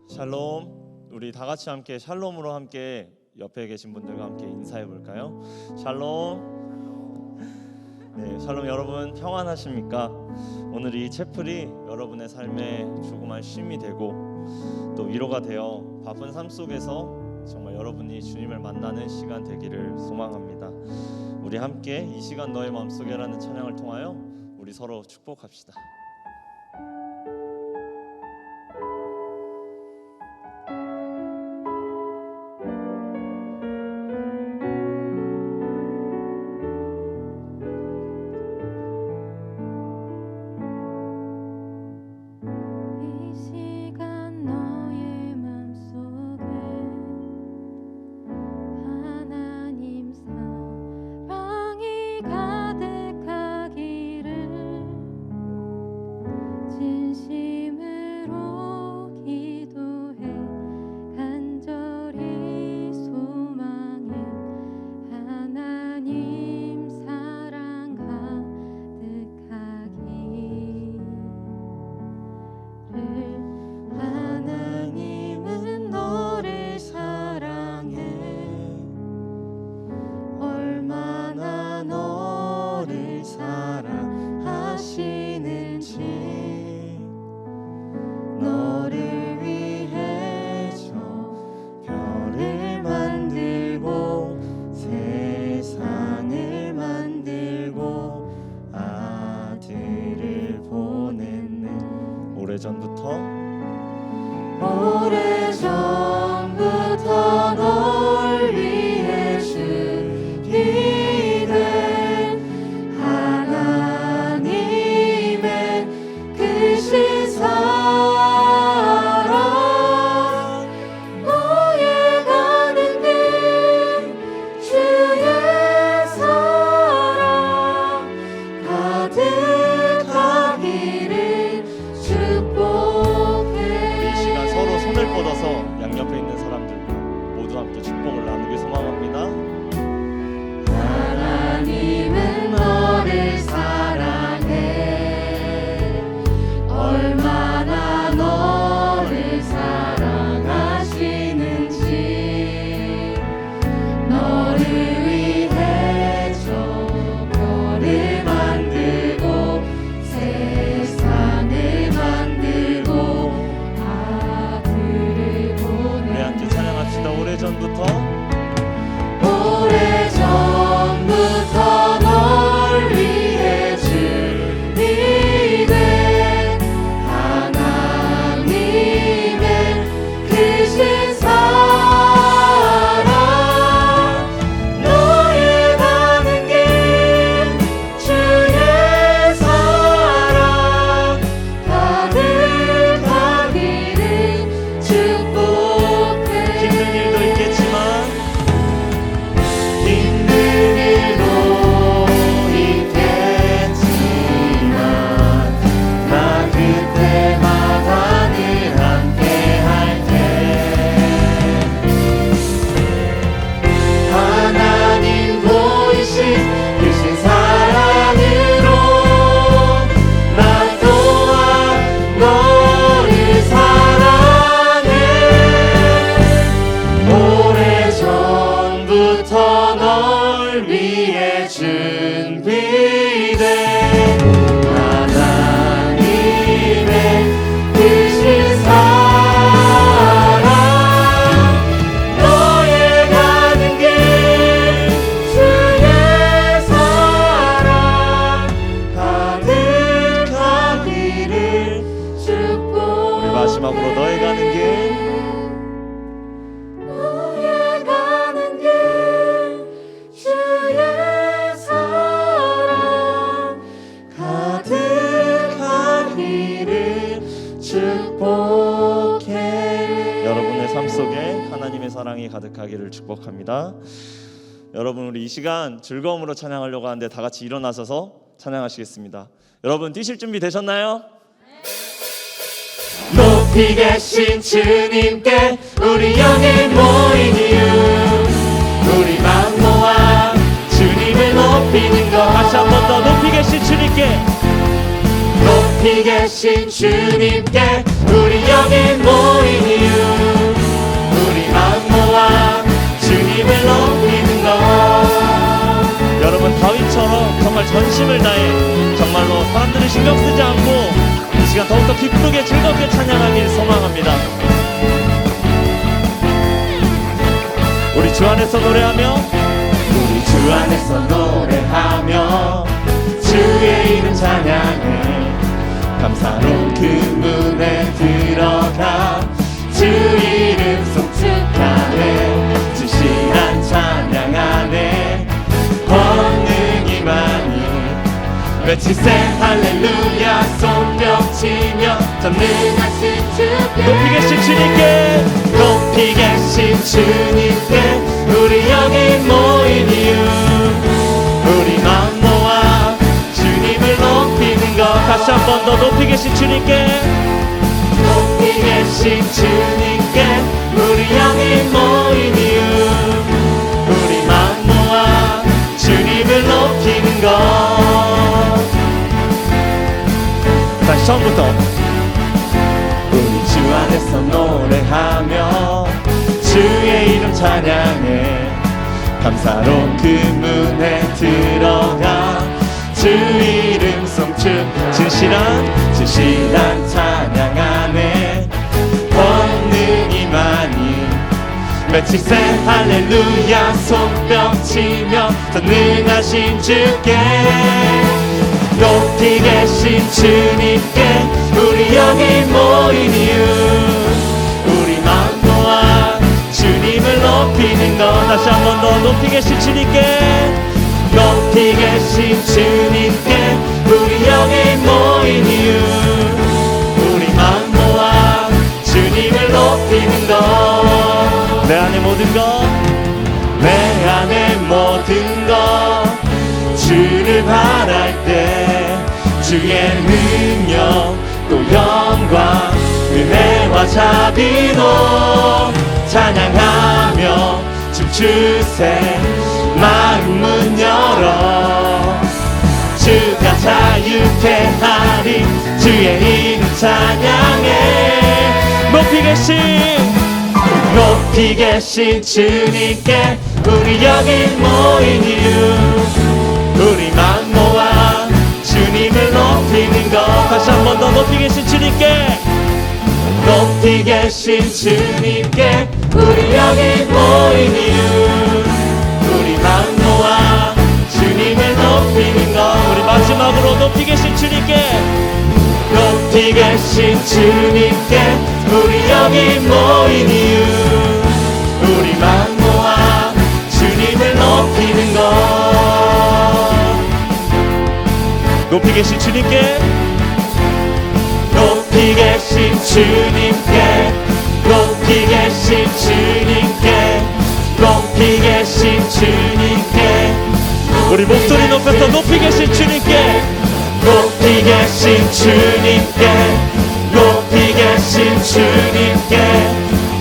샬롬. 우리 다 같이 함께 샬롬으로 함께 옆에 계신 분들과 함께 인사해 볼까요? 샬롬. 네, 샬롬. 여러분 평안하십니까? 오늘 이 채플이 여러분의 삶에 조그만 쉼이 되고 또 위로가 되어 바쁜 삶 속에서 정말 여러분이 주님을 만나는 시간 되기를 소망합니다. 우리 함께 이 시간 너의 마음속에라는 찬양을 통하여 우리 서로 축복합시다. 오래전부터 널 위해 준비된 하나님의 크신 사랑 너의 가는 길 주의 사랑 가득하기를 축복해. 손을 뻗어서 양옆에 있는 사람들과 모두 함께 축복을 나누기 소망합니다. 하나님은 너를 사랑해. 얼마나 너를 사랑하시는지 너를 위해 저 별을 만들고 세상을 만들고 오래전부터 널 위해 준비된 하나님의 크신 사랑 너의 가는 길 주의 사랑 가득하기를 축복해. 힘든 일도 있겠지만 나 그때마다 늘 함께 할게. 하나님 보이신 크신 사랑으로 나 또한 너를 사랑해. 오래전부터 널 위해 준비된 하나님의 크신 사랑 너의 가는 길 주의 사랑 가득하기를 축복해. 우리 마지막으로 너의 가는 길 너의 가는 길 주의 사랑 가득하기를 축복해. 여러분의 삶 속에 하나님의 사랑이 가득하기를 축복합니다. 여러분 우리 이 시간 즐거움으로 찬양하려고 하는데 다 같이 일어나셔서 찬양하시겠습니다. 여러분 뛰실 준비 되셨나요? 높이 계신 주님께 우리 여기 모인 이유 우리 마음 모아 주님을 높이는 것. 다시 한 번 더 높이 계신 주님께 높이 계신 주님께 우리 여기 모인 이유 진심을 다해 정말로 사람들이 신경 쓰지 않고 이 시간 더욱더 기쁘게 즐겁게 찬양하길 소망합니다. 우리 주 안에서 노래하며 우리 주 안에서 노래하며 주의 이름 찬양해 감사로운 그 문에 들어가 주 이름 송축하네 진실한 찬양 안에 권능이 많이 외치세 할렐루야 손뼉치며 전능하신 주께 높이 계신 주님께 높이 계신 주님께 우리 여기 모인 이유 우리 마음 모아 주님을 높이는 것 다시 한 번 더 높이 계신 주님께 높이 계신 주님께 우리 여기 모인 이유 우리 마음 모아 주님을 높이는 것 다시 처음부터 우리 주 안에서 노래하며 주의 이름 찬양해 감사로운 그 문에 들어가 주 이름 송축 진실한 찬양 안에 권능이 많이 외치세 할렐루야 손뼉치며 전능하신 주께 높이 계신 주님께 우리 여기 모인 이유 우리 마음 모아 주님을 높이는 것 다시 한 번 더 높이 계신 주님께 높이 계신 주님께 우리 여기 모인 이유 우리 마음 모아 주님을 높이는 것 내 안의 모든 것 내 안의 모든 것 주를 바랄 때 주의 능력 또 영광 은혜와 자비로 찬양하며 춤추세 마음 문 열어 주가 자유케 하리 주의 이름 찬양해 높이 계신 주님께 우리 여기 모인 이유 우리 마음 모아 주님을 높이는 것 다시 한 번 더 높이 계신 주님께 높이 계신 주님께 우리 여기 모인 이유 우리 마음 모아 주님을 높이는 것 우리 마지막으로 높이 계신 주님께 높이 계신 주님께 우리 여기 모인 이유 우리 마음 모아 주님을 높이는 것 높이 계신 주님께 높이 계신 주님께 높이 계신 주님께 높이 계신 주님께 우리 목소리 높여서 높이 계신 주님께 높이 계신 주님께 높이 계신 주님께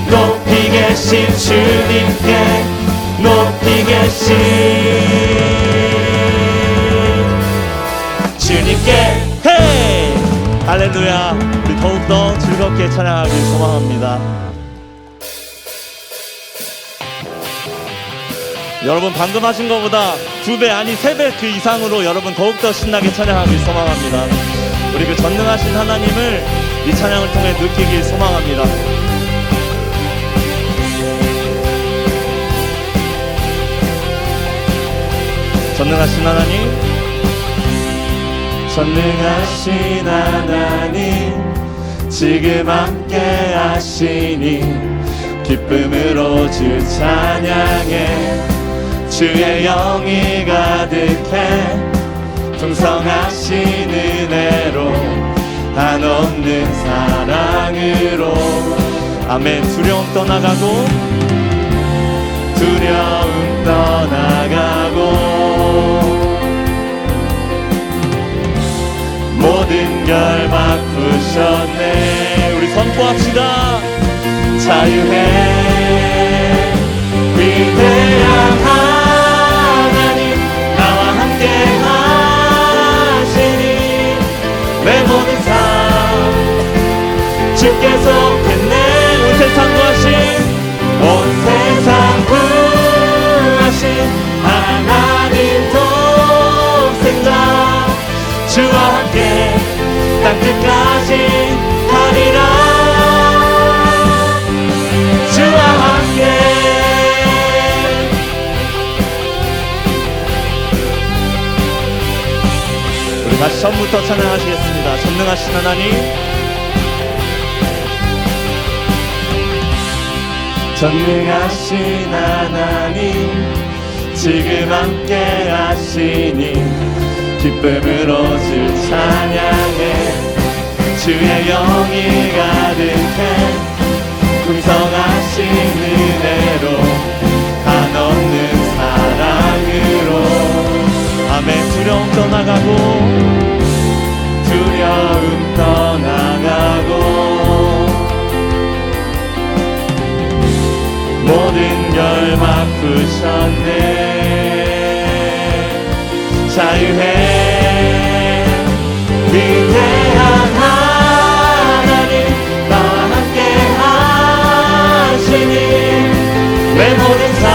높이 계신 주님께 높이 계신 주님께 헤이 할렐루야. 우리 더욱더 즐겁게 찬양하길 소망합니다. 여러분 방금 하신 것보다 2배 아니 3배 그 이상으로 여러분 더욱더 신나게 찬양하길 소망합니다. 우리 그 전능하신 하나님을 이 찬양을 통해 느끼길 소망합니다. 전능하신 하나님, 전능하신 하나님 지금 함께 하시니 기쁨으로 주 찬양해 주의 영이 가득해 풍성하신 은혜로 한없는 사랑으로 아멘. 두려움 떠나가고 두려움 떠나가고 모든 결박 푸셨네. 우리 선포합시다. 자유해 위대한 하나님 나와 함께 하시니 내 모든 삶 주께서 했네. 온 세상 구하신 온 세상 구하신 하나님 독생자 다시 처음부터 찬양하시겠습니다. 전능하신 하나님, 전능하신 하나님 지금 함께 하시니 기쁨으로 주 찬양해 주의 영이 가득해 풍성하신 은혜로 한없는 사랑으로 아멘. 두려움 떠나가고 두려움 떠나가고 모든 결막 푸셨네 자유해 위대한 하나님 나와 함께 하시니 내 모든 삶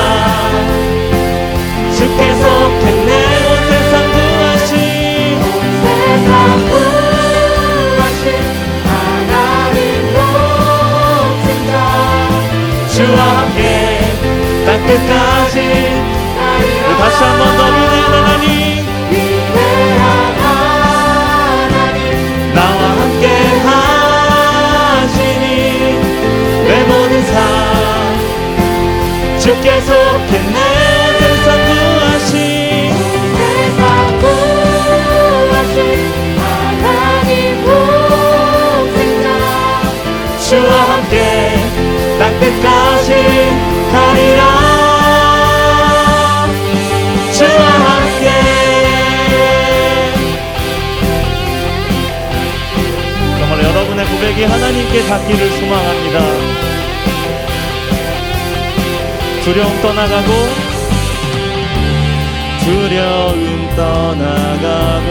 주께 속했네 온 세상 구하신 하나님 독생자 주와 함께 땅끝까지 다시 한 번 더 위대한 하나님 나와 함께 하시니 내 모든 삶 주께 속했네 세상 구하신 하나님 독생자 주와 함께 땅끝까지 가리라 주와 함께 정말 여러분의 고백이 하나님께 닿기를 소망합니다. 두려움 떠나가고 두려움 떠나가고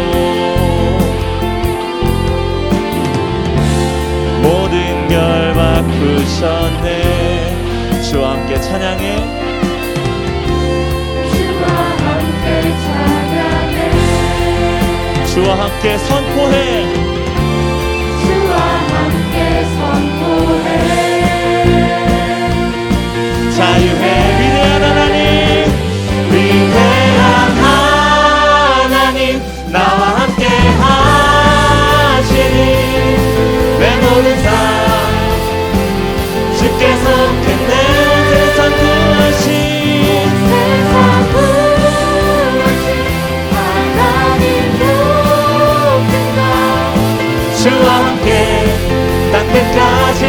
모든 결박 푸셨네 주와 함께 찬양해 주와 함께 선포해 자유해 위대한 하나님 위대한 하나님 나와 함께 하시니 내 모든 삶 주께 속했네 온 세상 구하신 하나님 독생자 주와 함께 땅끝까지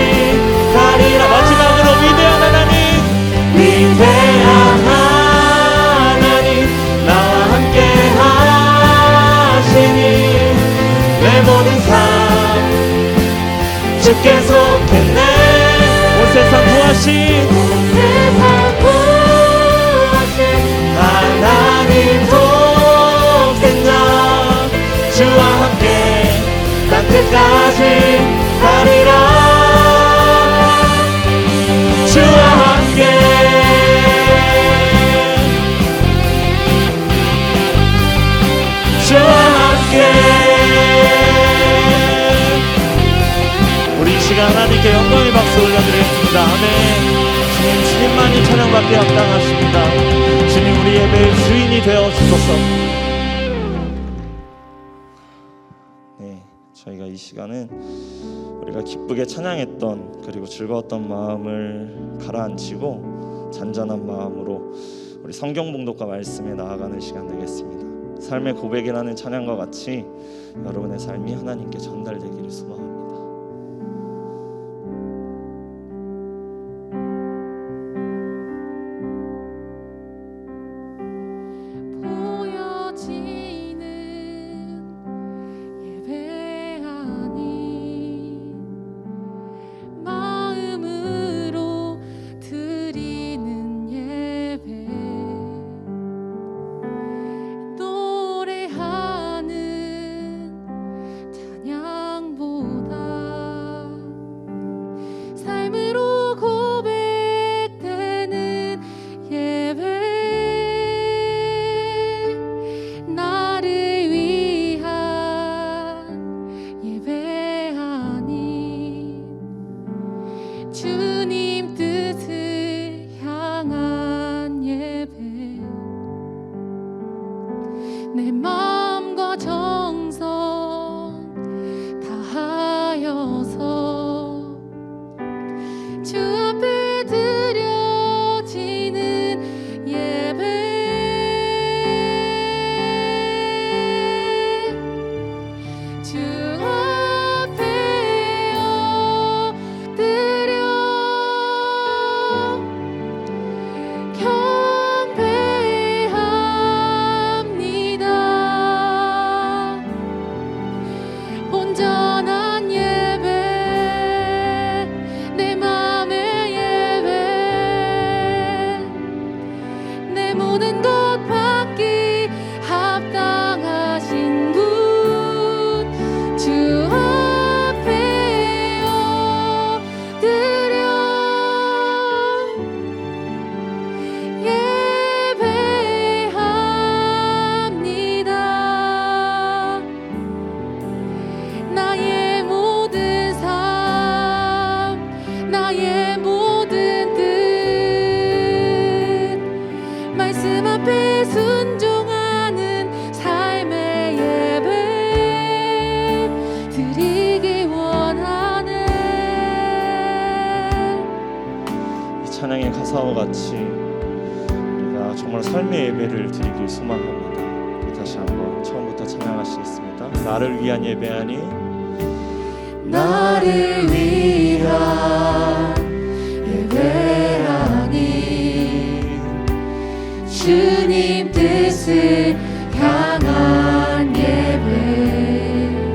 가리라 마지막으로 위대한 하나님 위대한 하나님 나와 함께 하시니 내 모든 삶 주께 속했네 온 세상 구하신 하나님 독생자 주와 함께 땅끝까지 가리라 주와 함께 주와 함께 우리 이 시간 하나님께 영광의 박수 올려드리겠습니다. 아멘. 주님, 주님만이 찬양받게 합당하십니다. 주님, 우리 예배의 주인이 되어 주소서. 네, 저희가 이 시간은 우리가 기쁘게 찬양했던 그리고 즐거웠던 마음을 가라앉히고 잔잔한 마음으로 우리 성경 봉독과 말씀에 나아가는 시간 되겠습니다. 삶의 고백이라는 찬양과 같이 여러분의 삶이 하나님께 전달되기를 소망합니다. 내 마음과 정성 주 앞에 드려지는 예배 주 앞에 엎드려 경배합니다. 온전한 예배 내 맘의 예배 내 모든 것 받기 합당하신 분 주 앞에 엎드려 예배합니다. 나의 모든 삶 나의 모든 뜻 말씀 앞에 순종하는 삶의 예배 드리기 원하네. 이 찬양의 가사와 같이 우리가 정말 삶의 예배를 드리길 소망합니다. 다시 한번 처음부터 찬양하시겠습니다. 나를 위한 예배하니 나를 위한 예배하니 주님 뜻을 향한 예배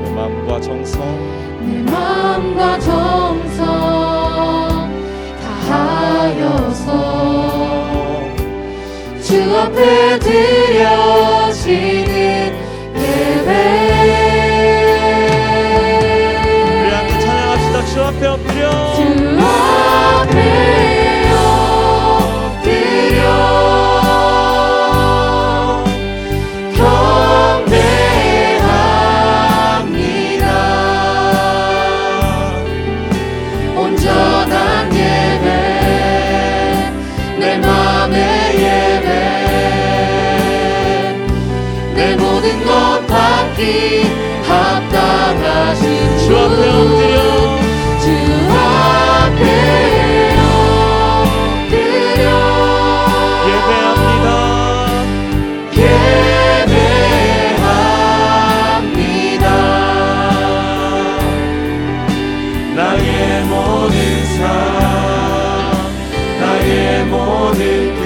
내 마음과 정성 내 마음과 정성 다하여서 주 앞에 드려지는 예배 우리 함께 찬양합시다. 주 앞에 엎드려 주 앞에 엎드려 경배합니다. 온전한 예배 내 맘의 예배 내 모든 것 받기 합당하신 주 앞에 엎드려 주 앞에 엎드려 예배합니다. 예배합니다. 나의 모든 삶 나의 모든 뜻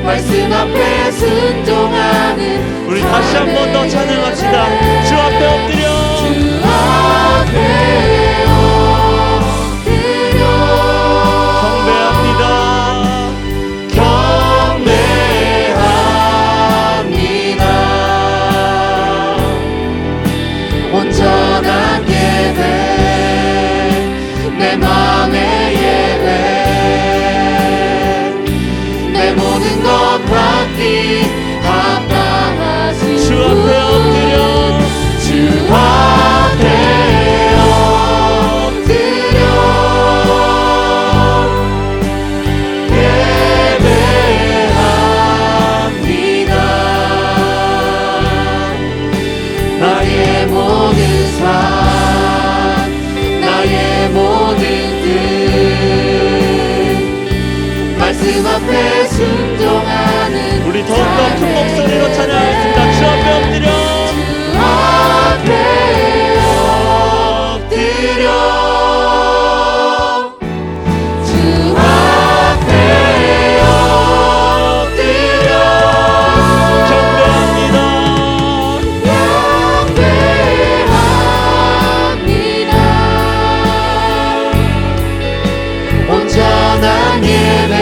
말씀 앞에 순종하는 우리 다시 한 번 더 찬양합시다. 주 앞에 엎드려 주 앞에 엎드려 경배합니다. 경배합니다. 온전한 예배 내 맘의 예배 내 모든 것 받기 합당하신 주 앞에 엎드려 주 앞에 엎드려 예배합니다. 나의 모든 삶 나의 모든 뜻 말씀 앞에 순종하는 우리 더욱더 큰 목소리로 찬양하겠습니다. 주 앞에 엎드려 주 앞에 엎드려 주 앞에 엎드려 경배합니다. 경배합니다. 온전한 예배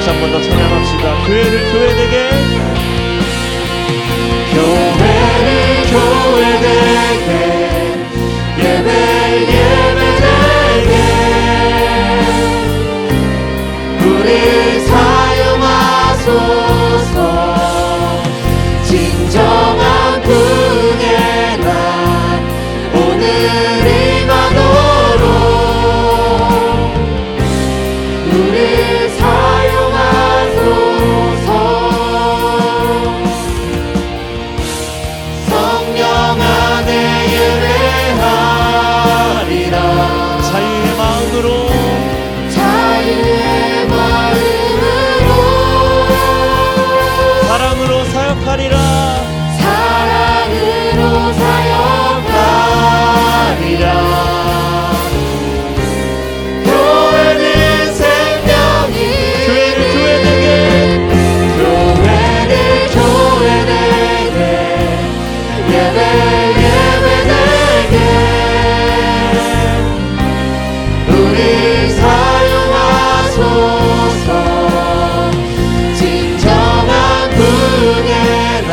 다시 한 번 더 찬양합시다. 교회를 교회되게, 교회를 교회되게, 예배를 예배되게, 우리 사용하소서. 진정한 분의 날 오늘이 가도록 우리 사용하소서. 성령 안에 예배하리라. 자유의 마음으로, 자유의 마음으로 사랑으로 사역하리라. 사랑으로 사역하리라. 교회는 생명이, 교회를 교회되게, 교회를 교회되게, 예배 예배되게, 우리 사용하소서. 진정한 분의 날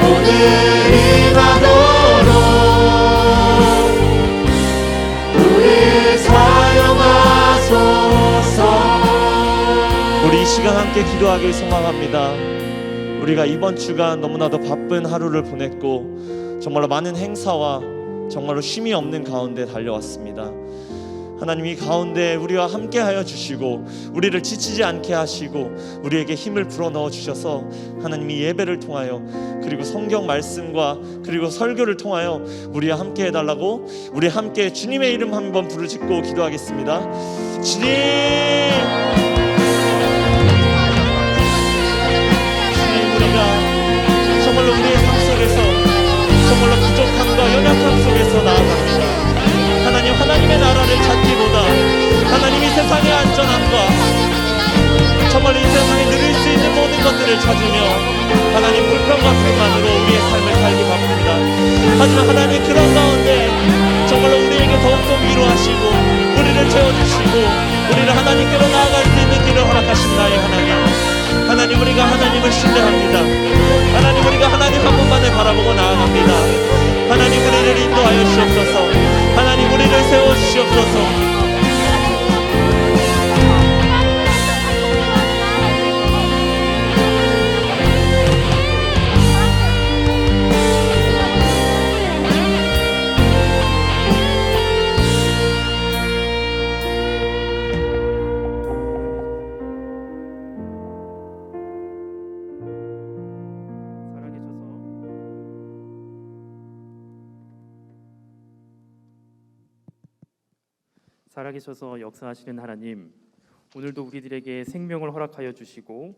오늘이 가도록 우리 사용하소서. 우리 이 시간 함께 기도하길 소망합니다. 우리가 이번 주간 너무나도 바쁜 하루를 보냈고 정말로 많은 행사와 정말로 쉼이 없는 가운데 달려왔습니다. 하나님, 이 가운데 우리와 함께하여 주시고 우리를 지치지 않게 하시고 우리에게 힘을 불어넣어 주셔서 하나님, 이 예배를 통하여 그리고 성경 말씀과 그리고 설교를 통하여 우리와 함께 해달라고, 우리 함께 주님의 이름 한번 부르짖고 기도하겠습니다. 주님, 우리가 정말로 우리의 삶 속에서 정말로 부족함과 연약함 속에서 나아갑니다. 하나님, 하나님의 나라를 찾기보다 하나님이 세상의 안전함과 정말 이 세상에 누릴 수 있는 모든 것들을 찾으며 하나님 불평과 불만으로 우리의 삶을 살기 바쁩니다. 하지만 하나님, 그런 가운데 정말로 우리에게 더욱더 위로하시고 우리를 채워주시고 우리를 하나님께로 나아갈 수 있는 길을 허락하신다의 하나님, 하나님, 우리가 하나님을 신뢰합니다. 하나님, 우리가 하나님 한 분만을 바라보고 나아갑니다. 하나님, 우리를 인도하여 주시옵소서. 하나님, 우리를 세워 주시옵소서. 살아계셔서 역사하시는 하나님, 오늘도 우리들에게 생명을 허락하여 주시고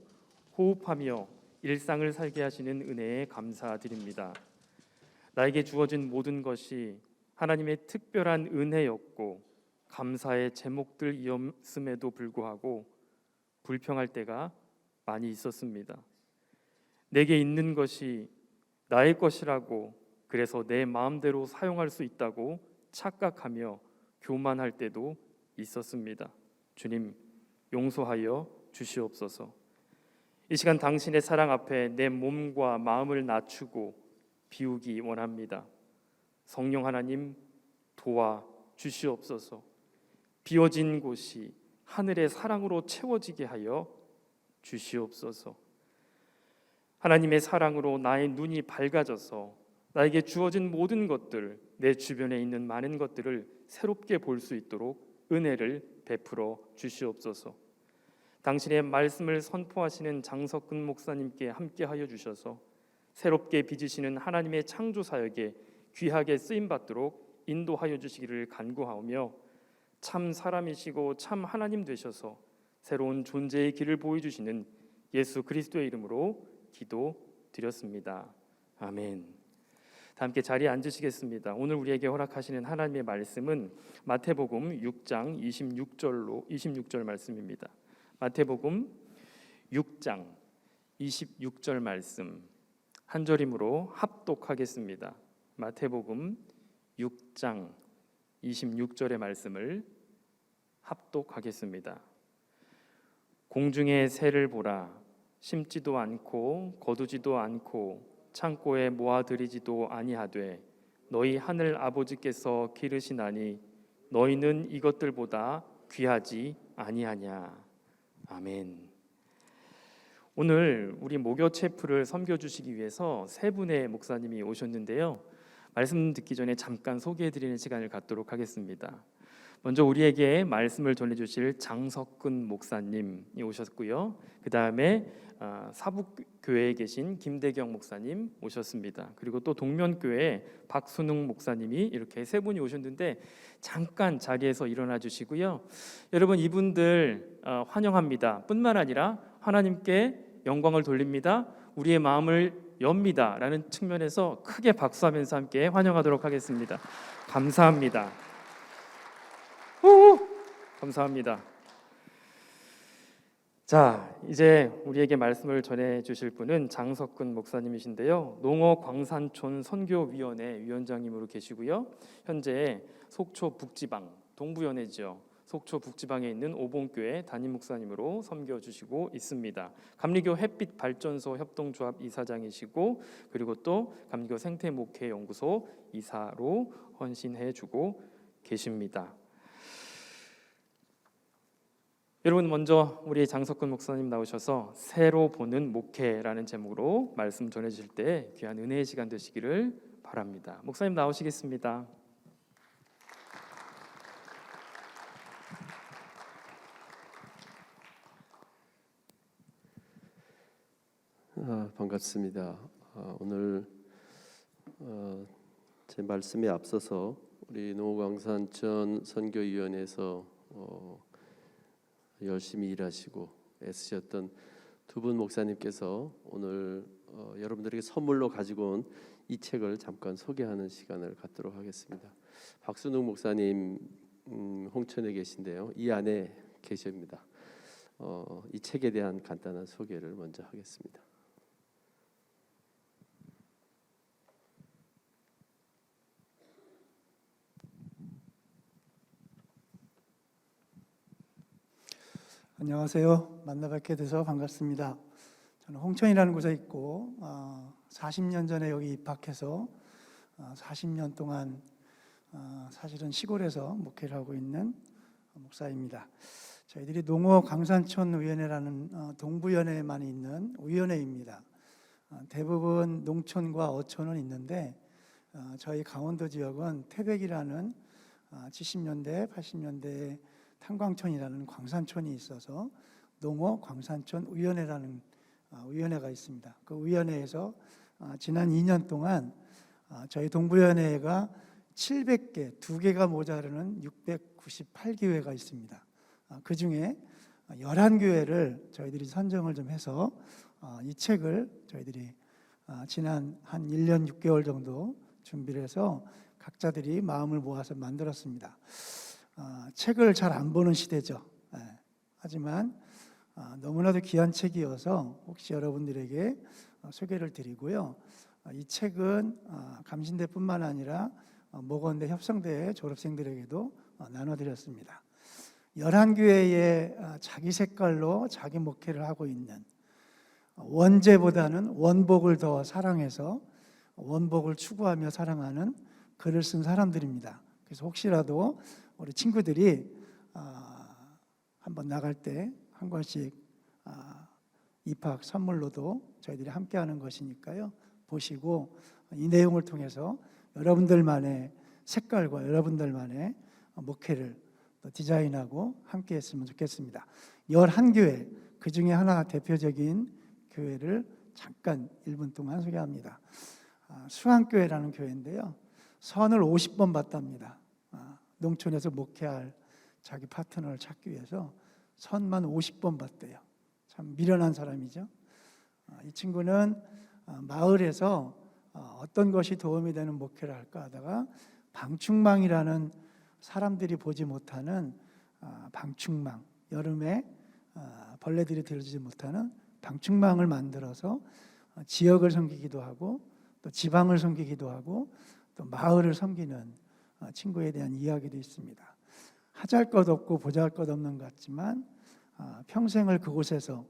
호흡하며 일상을 살게 하시는 은혜에 감사드립니다. 나에게 주어진 모든 것이 하나님의 특별한 은혜였고 감사의 제목들이었음에도 불구하고 불평할 때가 많이 있었습니다. 내게 있는 것이 나의 것이라고, 그래서 내 마음대로 사용할 수 있다고 착각하며 교만할 때도 있었습니다. 주님, 용서하여 주시옵소서. 이 시간 당신의 사랑 앞에 내 몸과 마음을 낮추고 비우기 원합니다. 성령 하나님, 도와 주시옵소서. 비워진 곳이 하늘의 사랑으로 채워지게 하여 주시옵소서. 하나님의 사랑으로 나의 눈이 밝아져서 나에게 주어진 모든 것들, 내 주변에 있는 많은 것들을 새롭게 볼 수 있도록 은혜를 베풀어 주시옵소서. 당신의 말씀을 선포하시는 장석근 목사님께 함께하여 주셔서 새롭게 빚으시는 하나님의 창조 사역에 귀하게 쓰임 받도록 인도하여 주시기를 간구하오며, 참 사람이시고 참 하나님 되셔서 새로운 존재의 길을 보여주시는 예수 그리스도의 이름으로 기도드렸습니다. 아멘. 다 함께 자리에 앉으시겠습니다. 오늘 우리에게 허락하시는 하나님의 말씀은 마태복음 6장 26절 말씀입니다. 마태복음 6장 26절 말씀 한 절이므로 합독하겠습니다. 마태복음 6장 26절의 말씀을 합독하겠습니다. 공중의 새를 보라. 심지도 않고 거두지도 않고 창고에 모아들이지도 아니하되 너희 하늘 아버지께서 기르시나니 너희는 이것들보다 귀하지 아니하냐. 아멘. 오늘 우리 목요 체프를 섬겨주시기 위해서 세 분의 목사님이 오셨는데요. 말씀 듣기 전에 잠깐 소개해드리는 시간을 갖도록 하겠습니다. 먼저 우리에게 말씀을 전해주실 장석근 목사님이 오셨고요. 그 다음에 사북교회에 계신 김대경 목사님 오셨습니다. 그리고 또 동면교회 박순웅 목사님이 이렇게 세 분이 오셨는데 잠깐 자리에서 일어나 주시고요. 여러분 이분들 환영합니다. 뿐만 아니라 하나님께 영광을 돌립니다. 우리의 마음을 엽니다 라는 측면에서 크게 박수하면서 함께 환영하도록 하겠습니다. 감사합니다. 감사합니다. 자, 이제 우리에게 말씀을 전해 주실 분은 장석근 목사님이신데요. 농어 광산촌 선교위원회 위원장님으로 계시고요. 현재 속초 북지방 동부연회죠. 속초 북지방에 있는 오봉교회 담임 목사님으로 섬겨 주시고 있습니다. 감리교 햇빛 발전소 협동조합 이사장이시고 그리고 또 감리교 생태목회연구소 이사로 헌신해 주고 계십니다. 여러분 먼저 우리 장석근 목사님 나오셔서 새로 보는 목회라는 제목으로 말씀 전해 주실 때 귀한 은혜의 시간 되시기를 바랍니다. 목사님 나오시겠습니다. 반갑습니다. 오늘 제 말씀에 앞서서 우리 농어광산촌 선교위원회에서 열심히 일하시고 애쓰셨던 두 분 목사님께서 오늘 여러분들에게 선물로 가지고 온 이 책을 잠깐 소개하는 시간을 갖도록 하겠습니다. 박순웅 목사님 홍천에 계신데요. 이 안에 계십니다. 이 책에 대한 간단한 소개를 먼저 하겠습니다. 안녕하세요. 만나뵙게 돼서 반갑습니다. 저는 홍천이라는 곳에 있고 40년 전에 여기 입학해서 40년 동안 사실은 시골에서 목회를 하고 있는 목사입니다. 저희들이 농어 광산촌 의원회라는 동부연회에만 있는 위원회입니다. 대부분 농촌과 어촌은 있는데 저희 강원도 지역은 태백이라는 70년대, 80년대에 탄광촌이라는 광산촌이 있어서 농어 광산촌 위원회라는 위원회가 있습니다. 그 위원회에서 지난 2년 동안 저희 동부연회가 700개, 2개가 모자르는 698교회가 있습니다. 그 중에 11교회를 저희들이 선정을 좀 해서 이 책을 저희들이 지난 한 1년 6개월 정도 준비를 해서 각자들이 마음을 모아서 만들었습니다. 책을 잘 안 보는 시대죠. 하지만 너무나도 귀한 책이어서 혹시 여러분들에게 소개를 드리고요. 이 책은 감신대뿐만 아니라 목원대 협성대 졸업생들에게도 나눠드렸습니다. 11교회에 자기 색깔로 자기 목회를 하고 있는 원죄보다는 원복을 더 사랑해서 원복을 추구하며 사랑하는 글을 쓴 사람들입니다. 그래서 혹시라도 우리 친구들이 한번 나갈 때 한 권씩 입학 선물로도 저희들이 함께하는 것이니까요. 보시고 이 내용을 통해서 여러분들만의 색깔과 여러분들만의 목회를 또 디자인하고 함께했으면 좋겠습니다. 11교회 그 중에 하나 대표적인 교회를 잠깐 1분 동안 소개합니다. 수안교회라는 교회인데요. 선을 50번 봤답니다. 농촌에서 목회할 자기 파트너를 찾기 위해서 선만 50번 봤대요. 참 미련한 사람이죠. 이 친구는 마을에서 어떤 것이 도움이 되는 목회를 할까 하다가 방충망이라는 사람들이 보지 못하는 방충망, 여름에 벌레들이 들지 못하는 방충망을 만들어서 지역을 섬기기도 하고 또 지방을 섬기기도 하고 또 마을을 섬기는 친구에 대한 이야기도 있습니다. 하잘 것 없고 보잘 것 없는 것 같지만 평생을 그곳에서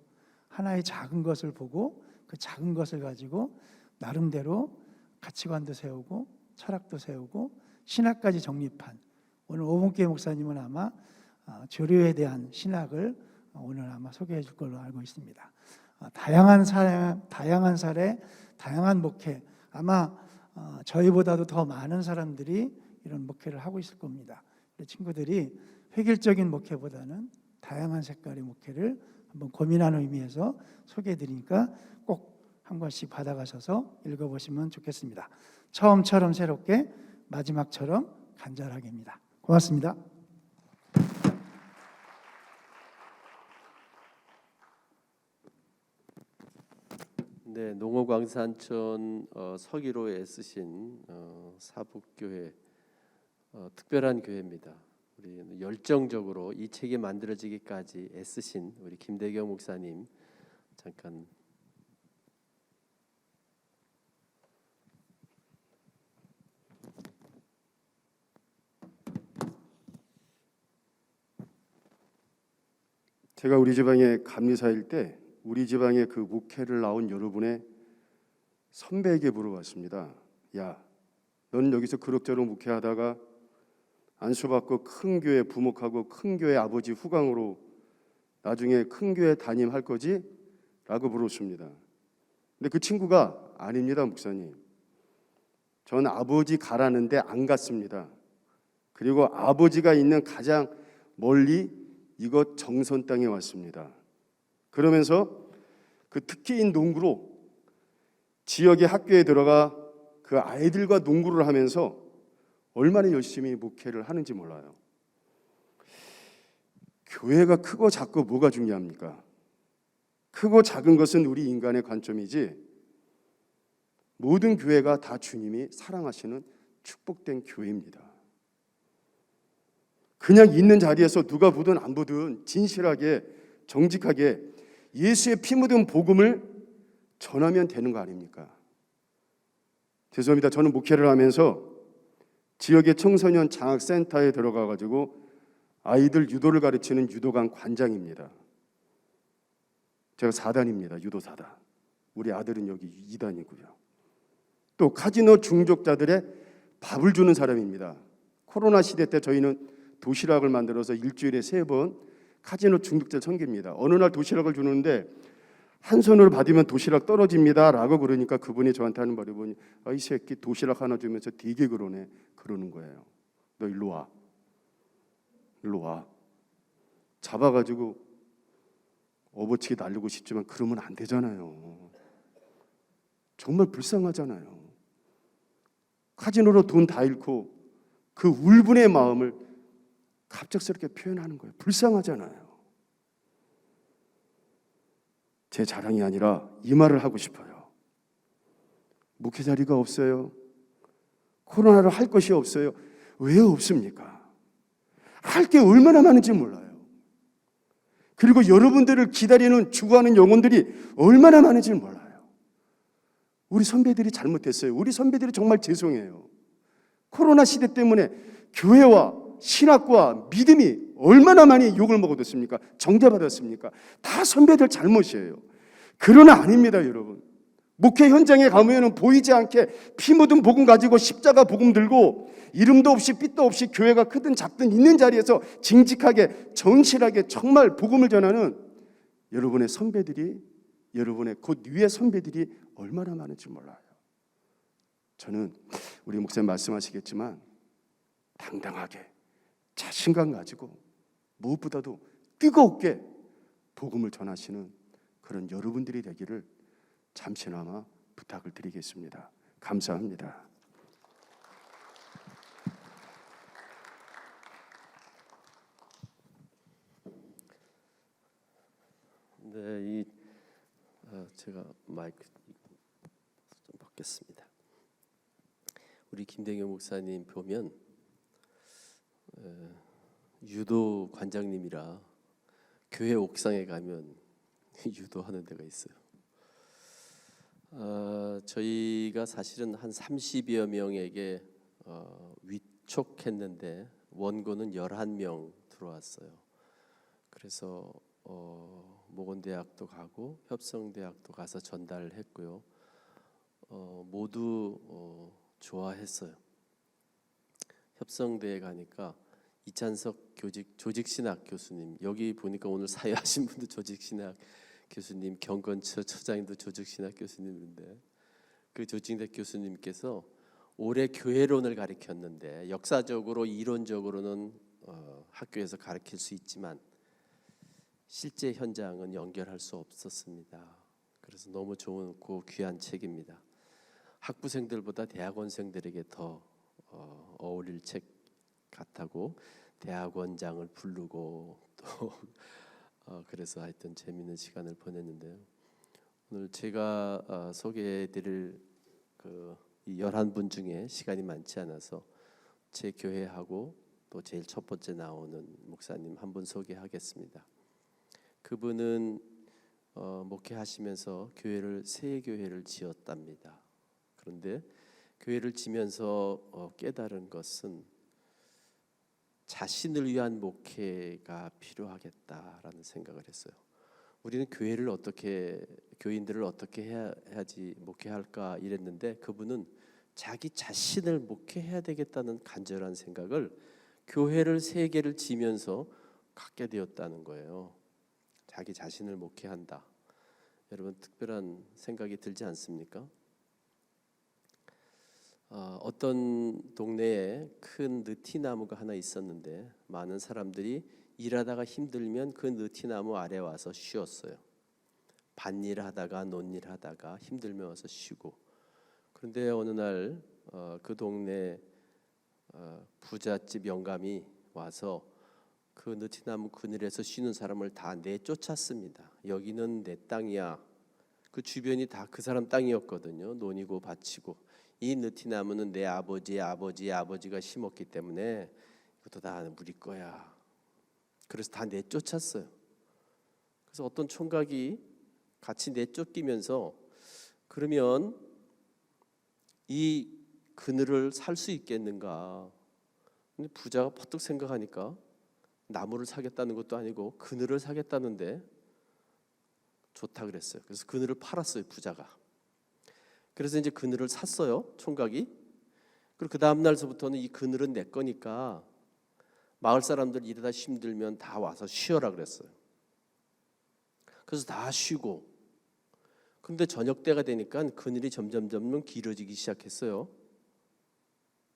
하나의 작은 것을 보고 그 작은 것을 가지고 나름대로 가치관도 세우고 철학도 세우고 신학까지 정립한 오늘 오봉계 목사님은 아마 조류에 대한 신학을 오늘 아마 소개해 줄 걸로 알고 있습니다. 다양한 사례, 다양한 목회, 아마 저희보다도 더 많은 사람들이 이런 목회를 하고 있을 겁니다. 친구들이 획일적인 목회보다는 다양한 색깔의 목회를 한번 고민하는 의미에서 소개해 드리니까 꼭 한 권씩 받아가셔서 읽어보시면 좋겠습니다. 처음처럼 새롭게, 마지막처럼 간절하게입니다. 고맙습니다. 네, 농어광산천 서기로에 애쓰신 사북교회 특별한 교회입니다. 우리 열정적으로 이 책이 만들어지기까지 애쓰신 우리 김대경 목사님 잠깐. 제가 우리 지방의 감리사일 때 우리 지방에 그 목회를 나온 여러분의 선배에게 물어봤습니다. 야, 넌 여기서 그럭저럭 목회하다가 안수받고 큰 교회 부목하고 큰 교회 아버지 후광으로 나중에 큰 교회 담임할 거지? 라고 물었습니다. 근데 그 친구가 아닙니다, 목사님. 전 아버지 가라는데 안 갔습니다. 그리고 아버지가 있는 가장 멀리 이곳 정선 땅에 왔습니다. 그러면서 그 특기인 농구로 지역의 학교에 들어가 그 아이들과 농구를 하면서 얼마나 열심히 목회를 하는지 몰라요. 교회가 크고 작고 뭐가 중요합니까? 크고 작은 것은 우리 인간의 관점이지 모든 교회가 다 주님이 사랑하시는 축복된 교회입니다. 그냥 있는 자리에서 누가 보든 안 보든 진실하게 정직하게 예수의 피 묻은 복음을 전하면 되는 거 아닙니까? 죄송합니다. 저는 목회를 하면서 지역의 청소년 장학센터에 들어가 가지고 아이들 유도를 가르치는 유도관 관장입니다. 제가 4단입니다. 유도 4단. 우리 아들은 여기 2단이고요. 또 카지노 중독자들의 밥을 주는 사람입니다. 코로나 시대 때 저희는 도시락을 만들어서 일주일에 3번 카지노 중독자 섬깁니다. 어느 날 도시락을 주는데 한 손으로 받으면 도시락 떨어집니다 라고 그러니까 그분이 저한테 하는 말이 뭐니, 이 새끼 도시락 하나 주면서 되게 그러는 거예요. 너 일로 와. 일로 와. 잡아가지고 업어치게 날리고 싶지만 그러면 안 되잖아요. 정말 불쌍하잖아요. 카지노로 돈 다 잃고 그 울분의 마음을 갑작스럽게 표현하는 거예요. 불쌍하잖아요. 제 자랑이 아니라 이 말을 하고 싶어요. 목회 자리가 없어요. 코로나로 할 것이 없어요. 왜 없습니까? 할 게 얼마나 많은지 몰라요. 그리고 여러분들을 기다리는 죽어가는 영혼들이 얼마나 많은지 몰라요. 우리 선배들이 잘못했어요. 우리 선배들이 정말 죄송해요. 코로나 시대 때문에 교회와 신학과 믿음이 얼마나 많이 욕을 먹어뒀습니까? 정죄받았습니까? 다 선배들 잘못이에요. 그러나 아닙니다, 여러분. 목회 현장에 가면은 보이지 않게 피 묻은 복음 가지고 십자가 복음 들고 이름도 없이 빛도 없이 교회가 크든 작든 있는 자리에서 징직하게 정실하게 정말 복음을 전하는 여러분의 선배들이, 여러분의 곧 위의 선배들이 얼마나 많은지 몰라요. 저는 우리 목사님 말씀하시겠지만 당당하게 자신감 가지고 무엇보다도 뜨겁게 복음을 전하시는 그런 여러분들이 되기를 잠시나마 부탁을 드리겠습니다. 감사합니다. 네, 제가 마이크 좀 받겠습니다. 우리 김대경 목사님 보면 유도 관장님이라 교회 옥상에 가면 유도하는 데가 있어요. 저희가 사실은 한 30여 명에게 위촉했는데 원고는 11명 들어왔어요. 그래서 모건대학도 가고 협성대학도 가서 전달을 했고요. 모두 좋아했어요. 협성대에 가니까 이찬석 조직신학 교수님, 여기 보니까 오늘 사회하신 분도 조직신학 교수님, 경건처 처장님도 조직신학 교수님인데 그 조직신학 교수님께서 올해 교회론을 가르쳤는데 역사적으로 이론적으로는 학교에서 가르칠 수 있지만 실제 현장은 연결할 수 없었습니다. 그래서 너무 좋고 귀한 책입니다. 학부생들보다 대학원생들에게 더 어울릴 책 같다고 대학원장을 부르고 또 그래서 하여튼 재미있는 시간을 보냈는데요. 오늘 제가 소개해드릴 이 11분 중에 시간이 많지 않아서 제 교회하고 또 제일 첫 번째 나오는 목사님 한 분 소개하겠습니다. 그분은 목회하시면서 새 교회를 지었답니다. 그런데 교회를 지면서 깨달은 것은 자신을 위한 목회가 필요하겠다라는 생각을 했어요. 우리는 교인들을 어떻게 해야지 목회할까 이랬는데 그분은 자기 자신을 목회해야 되겠다는 간절한 생각을 교회를 세 개를 지면서 갖게 되었다는 거예요. 자기 자신을 목회한다. 여러분 특별한 생각이 들지 않습니까? 어떤 동네에 큰 느티나무가 하나 있었는데 많은 사람들이 일하다가 힘들면 그 느티나무 아래 와서 쉬었어요. 밭일 하다가 논일 하다가 힘들면 와서 쉬고. 그런데 어느 날 그 동네 부잣집 영감이 와서 그 느티나무 그늘에서 쉬는 사람을 다 내쫓았습니다. 여기는 내 땅이야. 그 주변이 다 그 사람 땅이었거든요. 논이고 밭이고. 이 느티나무는 내 아버지의 아버지의 아버지가 심었기 때문에 이것도 다 우리 거야. 그래서 다 내쫓았어요. 그래서 어떤 총각이 같이 내쫓기면서 그러면 이 그늘을 살 수 있겠는가? 근데 부자가 퍼뜩 생각하니까 나무를 사겠다는 것도 아니고 그늘을 사겠다는데 좋다 그랬어요. 그래서 그늘을 팔았어요, 부자가. 그래서 이제 그늘을 샀어요, 총각이. 그리고 그 다음 날서부터는 이 그늘은 내 거니까 마을 사람들 일하다 힘들면 다 와서 쉬어라 그랬어요. 그래서 다 쉬고. 그런데 저녁 때가 되니까 그늘이 점점 길어지기 시작했어요.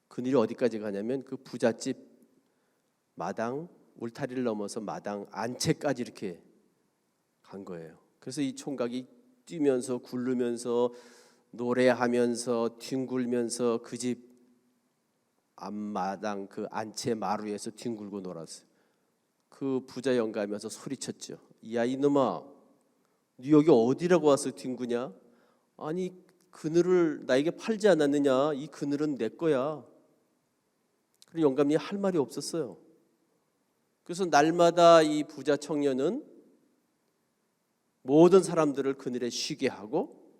그늘이 어디까지 가냐면 그 부잣집 마당 울타리를 넘어서 마당 안채까지 이렇게 간 거예요. 그래서 이 총각이 뛰면서 굴르면서 노래하면서 뒹굴면서 그 집 앞마당 그 안채 마루에서 뒹굴고 놀았어요. 그 부자 영감이 와서 소리쳤죠. 야 이놈아, 네 여기 어디라고 와서 뒹구냐? 아니 그늘을 나에게 팔지 않았느냐? 이 그늘은 내 거야. 그리고 영감이 할 말이 없었어요. 그래서 날마다 이 부자 청년은 모든 사람들을 그늘에 쉬게 하고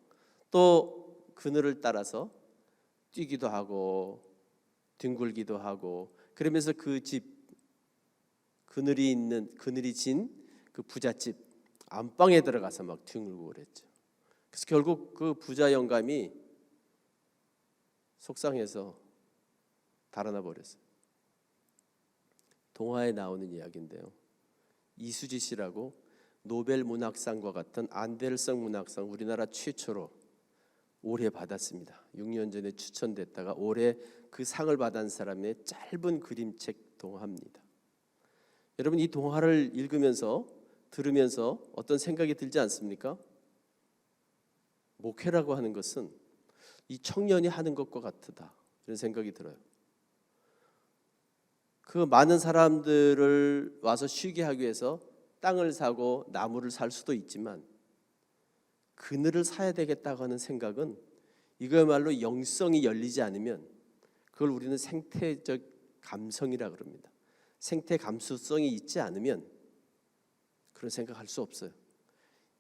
또 그늘을 따라서 뛰기도 하고 뒹굴기도 하고 그러면서 그 집 그늘이 진 그 부잣집 안방에 들어가서 막 뒹굴고 그랬죠. 그래서 결국 그 부자 영감이 속상해서 달아나 버렸어요. 동화에 나오는 이야기인데요. 이수지 씨라고 노벨 문학상과 같은 안데르성 문학상 우리나라 최초로 올해 받았습니다. 6년 전에 추천됐다가 올해 그 상을 받은 사람의 짧은 그림책 동화입니다. 여러분 이 동화를 읽으면서 들으면서 어떤 생각이 들지 않습니까? 목회라고 하는 것은 이 청년이 하는 것과 같다 이런 생각이 들어요. 그 많은 사람들을 와서 쉬게 하기 위해서 땅을 사고 나무를 살 수도 있지만 그늘을 사야 되겠다고 하는 생각은 이거야말로 영성이 열리지 않으면 그걸 우리는 생태적 감성이라 그럽니다. 생태 감수성이 있지 않으면 그런 생각할 수 없어요.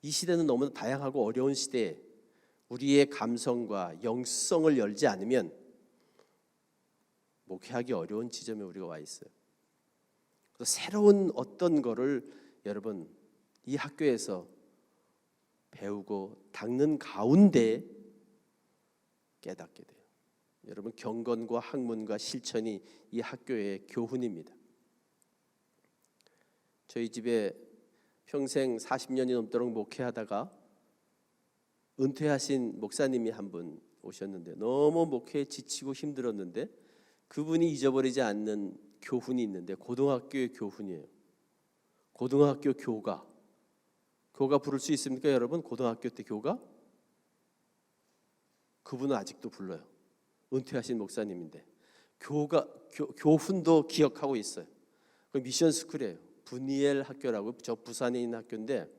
이 시대는 너무 다양하고 어려운 시대에 우리의 감성과 영성을 열지 않으면 목회하기 어려운 지점에 우리가 와 있어요. 그래서 새로운 어떤 거를 여러분 이 학교에서 배우고 닦는 가운데 깨닫게 돼요. 여러분, 경건과 학문과 실천이 이 학교의 교훈입니다. 저희 집에 평생 40년이 넘도록 목회하다가 은퇴하신 목사님이 한 분 오셨는데 너무 목회에 지치고 힘들었는데 그분이 잊어버리지 않는 교훈이 있는데 고등학교의 교훈이에요. 고등학교 교가. 교가 부를 수 있습니까, 여러분? 고등학교 때 교가? 그분은 아직도 불러요. 은퇴하신 목사님인데 교훈도 기억하고 있어요. 그 미션 스쿨이에요. 브니엘 학교라고, 저 부산에 있는 학교인데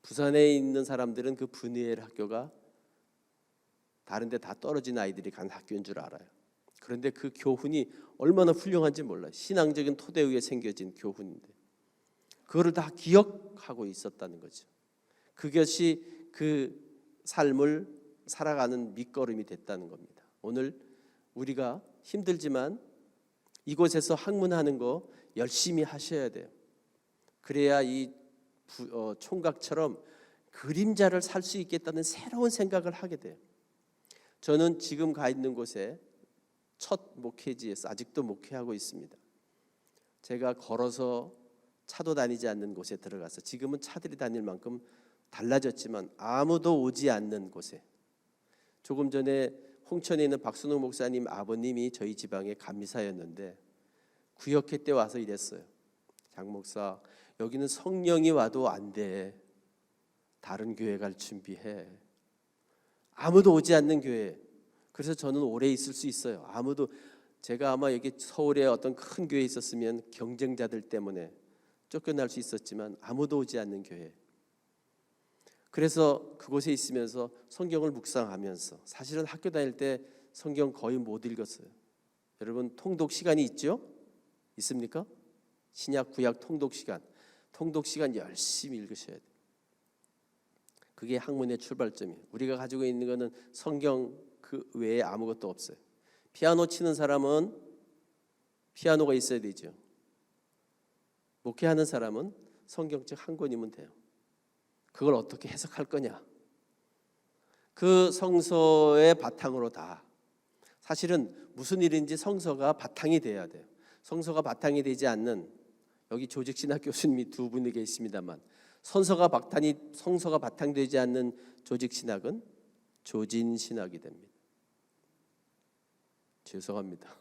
부산에 있는 사람들은 그 브니엘 학교가 다른 데 다 떨어진 아이들이 간 학교인 줄 알아요. 그런데 그 교훈이 얼마나 훌륭한지 몰라요. 신앙적인 토대 위에 생겨진 교훈인데 그거를 다 기억하고 있었다는 거죠. 그것이 그 삶을 살아가는 밑거름이 됐다는 겁니다. 오늘 우리가 힘들지만 이곳에서 학문하는 거 열심히 하셔야 돼요. 그래야 이 총각처럼 그림자를 살 수 있겠다는 새로운 생각을 하게 돼요. 저는 지금 가 있는 곳에 첫 목회지에서 아직도 목회하고 있습니다. 제가 걸어서 차도 다니지 않는 곳에 들어가서 지금은 차들이 다닐 만큼 달라졌지만 아무도 오지 않는 곳에, 조금 전에 홍천에 있는 박순웅 목사님 아버님이 저희 지방의 감리사였는데 구역회 때 와서 이랬어요. 장 목사, 여기는 성령이 와도 안 돼. 다른 교회 갈 준비해. 아무도 오지 않는 교회. 그래서 저는 오래 있을 수 있어요. 아무도, 제가 아마 여기 서울에 어떤 큰 교회에 있었으면 경쟁자들 때문에 쫓겨날 수 있었지만 아무도 오지 않는 교회. 그래서 그곳에 있으면서 성경을 묵상하면서, 사실은 학교 다닐 때 성경 거의 못 읽었어요. 여러분, 통독 시간이 있죠? 있습니까? 신약 구약 통독 시간. 통독 시간 열심히 읽으셔야 돼요. 그게 학문의 출발점이에요. 우리가 가지고 있는 거는 성경 그 외에 아무것도 없어요. 피아노 치는 사람은 피아노가 있어야 되죠. 목회하는 사람은 성경책 한 권이면 돼요. 그걸 어떻게 해석할 거냐? 그 성서의 바탕으로 다. 사실은 무슨 일인지 성서가 바탕이 돼야 돼요. 성서가 바탕이 되지 않는, 여기 조직신학 교수님이 두 분이 계십니다만, 성서가 바탕되지 않는 조직신학은 조진신학이 됩니다. 죄송합니다.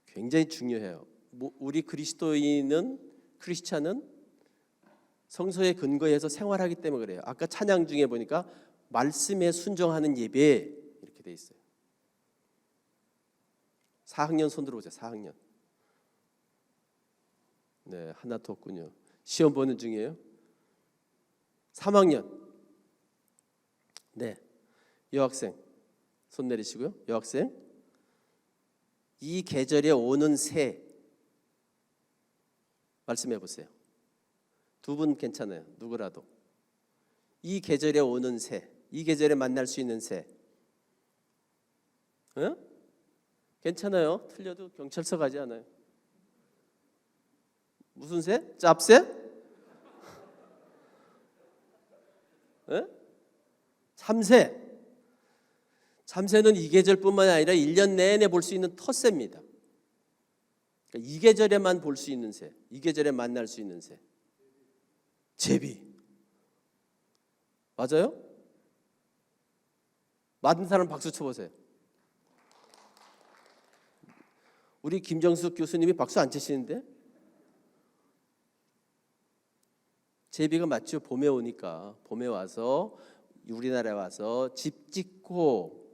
굉장히 중요해요. 우리 크리스찬은 성서에 근거해서 생활하기 때문에 그래요. 아까 찬양 중에 보니까 말씀에 순종하는 예배 이렇게 돼 있어요. 4학년 손 들어오세요. 4학년. 네, 하나 더 없군요. 시험 보는 중이에요. 3학년. 네, 여학생 손 내리시고요. 여학생. 이 계절에 오는 새 말씀해 보세요. 두 분 괜찮아요. 누구라도. 이 계절에 오는 새, 이 계절에 만날 수 있는 새. 응? 괜찮아요. 틀려도 경찰서 가지 않아요. 무슨 새? 짭새? 응? 참새. 참새는 이 계절뿐만 아니라 1년 내내 볼 수 있는 텃새입니다. 그러니까 이 계절에만 볼 수 있는 새, 이 계절에 만날 수 있는 새. 제비. 맞아요? 맞은 사람 박수 쳐보세요. 우리 김정숙 교수님이 박수 안 치시는데? 제비가 맞죠? 봄에 오니까. 봄에 와서 우리나라에 와서 집 짓고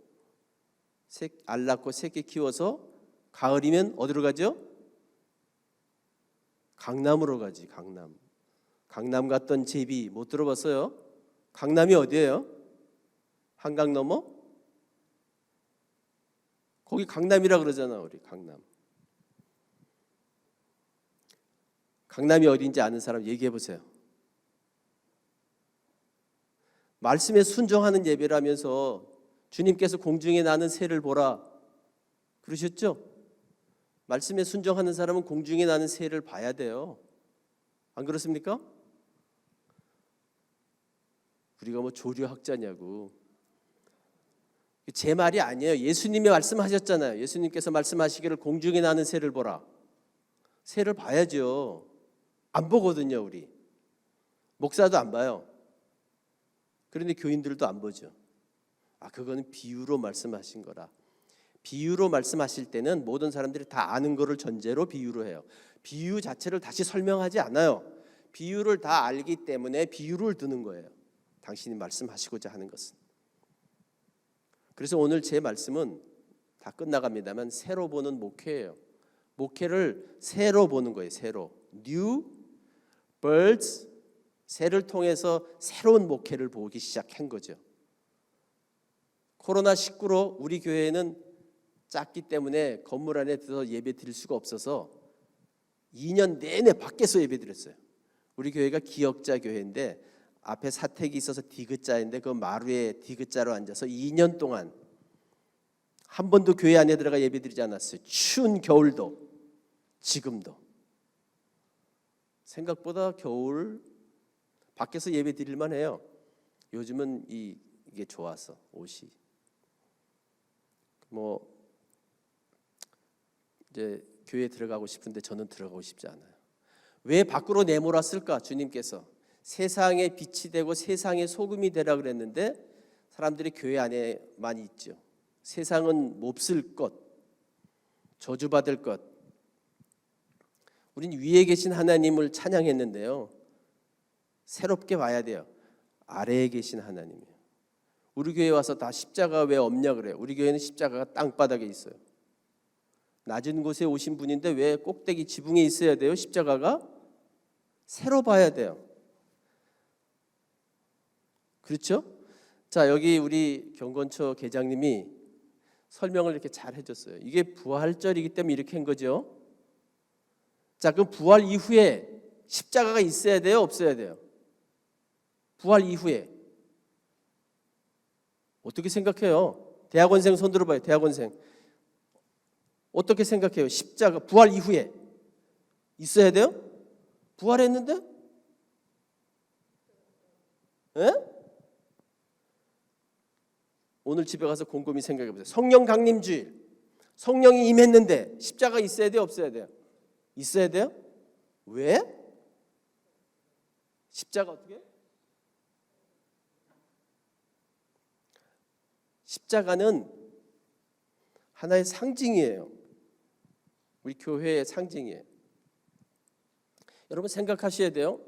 알 낳고 새끼 키워서 가을이면 어디로 가죠? 강남으로 가지. 강남 갔던 제비 못 들어봤어요? 강남이 어디예요? 한강 넘어? 거기 강남이라 그러잖아. 우리 강남. 강남이 어디인지 아는 사람 얘기해 보세요. 말씀에 순종하는 예배라면서 주님께서 공중에 나는 새를 보라 그러셨죠? 말씀에 순종하는 사람은 공중에 나는 새를 봐야 돼요. 안 그렇습니까? 우리가 뭐 조류학자냐고. 제 말이 아니에요. 예수님이 말씀하셨잖아요. 예수님께서 말씀하시기를 공중에 나는 새를 보라. 새를 봐야죠. 안 보거든요, 우리. 목사도 안 봐요. 그런데 교인들도 안 보죠. 그거는 비유로 말씀하신 거라. 비유로 말씀하실 때는 모든 사람들이 다 아는 거를 전제로 비유로 해요. 비유 자체를 다시 설명하지 않아요. 비유를 다 알기 때문에 비유를 드는 거예요. 당신이 말씀하시고자 하는 것은. 그래서 오늘 제 말씀은 다 끝나갑니다만 새로 보는 목회예요. 목회를 새로 보는 거예요. 새로. New birds. 새를 통해서 새로운 목회를 보기 시작한 거죠. 코로나19로 우리 교회는 작기 때문에 건물 안에 들어서 예배 드릴 수가 없어서 2년 내내 밖에서 예배 드렸어요. 우리 교회가 기역자 교회인데 앞에 사택이 있어서 디귿자인데 그 마루에 디귿자로 앉아서 2년 동안 한 번도 교회 안에 들어가 예배 드리지 않았어요. 추운 겨울도 지금도. 생각보다 겨울 밖에서 예배 드릴만 해요. 요즘은 이게 좋아서 옷이 뭐 이제 교회에 들어가고 싶은데 저는 들어가고 싶지 않아요. 왜 밖으로 내몰았을까? 주님께서 세상의 빛이 되고 세상의 소금이 되라 그랬는데 사람들이 교회 안에만 있죠. 세상은 몹쓸 것, 저주받을 것. 우린 위에 계신 하나님을 찬양했는데요. 새롭게 봐야 돼요. 아래에 계신 하나님이에요. 우리 교회 와서 다 십자가 왜 없냐 그래요. 우리 교회는 십자가가 땅바닥에 있어요. 낮은 곳에 오신 분인데 왜 꼭대기 지붕에 있어야 돼요? 십자가가? 새로 봐야 돼요. 그렇죠? 자, 여기 우리 경건처 계장님이 설명을 이렇게 잘 해줬어요. 이게 부활절이기 때문에 이렇게 한 거죠. 자, 그럼 부활 이후에 십자가가 있어야 돼요? 없어야 돼요? 부활 이후에 어떻게 생각해요? 대학원생 손 들어봐요. 대학원생 어떻게 생각해요? 십자가 부활 이후에 있어야 돼요? 부활했는데? 에? 오늘 집에 가서 곰곰이 생각해 보세요. 성령 강림주일, 성령이 임했는데 십자가 있어야 돼요? 없어야 돼요? 있어야 돼요? 왜? 십자가 어떻게? 십자가는 하나의 상징이에요. 우리 교회의 상징이에요. 여러분 생각하셔야 돼요.